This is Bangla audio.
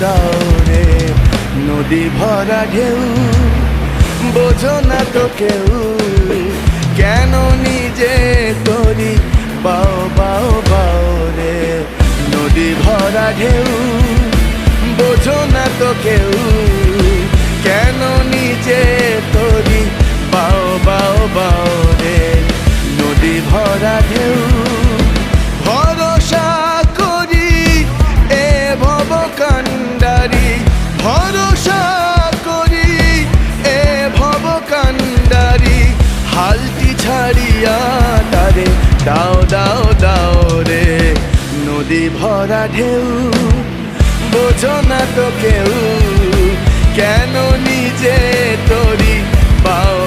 দাও রে। নদী ভরা ঢেউ বোঝো না তো কেউ, কেন নিজে তরি বাও বাও বাও রে। নদী ভরা ঢেউ বোঝো না তো কেউ, কেন নিজে তরি বাও বাও বাও রে। নদী ভরা ঢেউ ভরসা করি এ ভব কান্ডারি, ভরসা করি এ ভব কান্ডারি। হালটি ছাড়িয়া তারে দাও দাও দাও রে। নদী ভরা ঢেউ বোঝো না তো কেউ, কেন নিজে তরি বাও